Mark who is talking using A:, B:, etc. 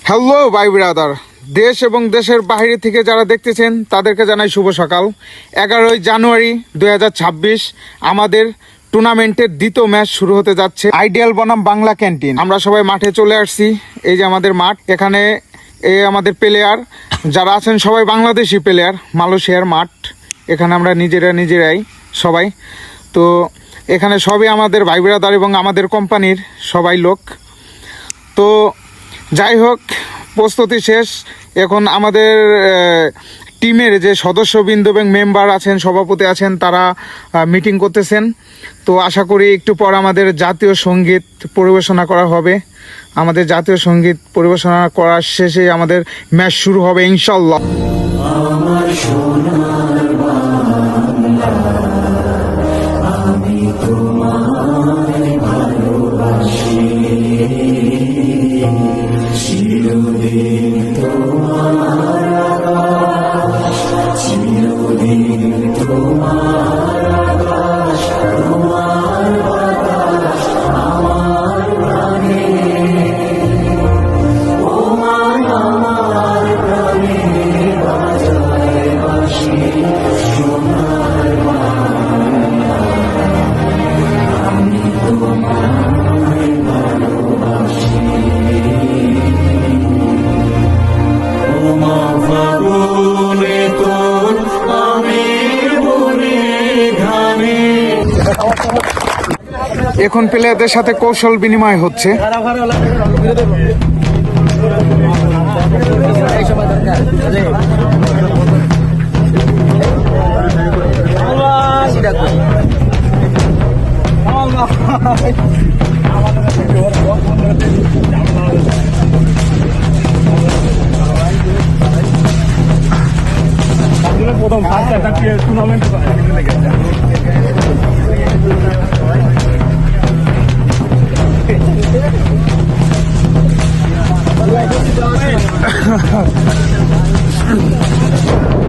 A: Hello ভাই brother, দেশ এবং দেশের বাইরে থেকে যারা দেখতেছেন তাদেরকে জানাই শুভ সকাল। 11ই জানুয়ারি 2026 আমাদের টুর্নামেন্টের দ্বিতীয় ম্যাচ শুরু হতে যাচ্ছে আইডিয়াল বনাম বাংলা ক্যান্টিন। আমরা সবাই মাঠে চলে আসছি। এই যে আমাদের মাঠ, এখানে এই আমাদের প্লেয়ার যারা আছেন সবাই বাংলাদেশি প্লেয়ার, মালয়েশিয়ার মাঠ। এখানে আমরা নিজেরাই সবাই তো এখানে সবই আমাদের ভাই ব্রাদার এবং আমাদের কোম্পানির সবাই লোক। তো যাই হোক, প্রস্তুতি শেষ। এখন আমাদের টিমের যে সদস্যবৃন্দ এবং মেম্বার আছেন, সভাপতি আছেন, তারা মিটিং করতেছেন। তো আশা করি একটু পর আমাদের জাতীয় সঙ্গীত পরিবেশনা করা হবে। আমাদের জাতীয় সঙ্গীত পরিবেশনা করার শেষে আমাদের ম্যাচ শুরু হবে ইনশাল্লাহ। এখন প্লেয়ারদের সাথে কৌশল বিনিময় হচ্ছে।
B: প্রথম ফার্স্ট অ্যাটাক টুর্নামেন্ট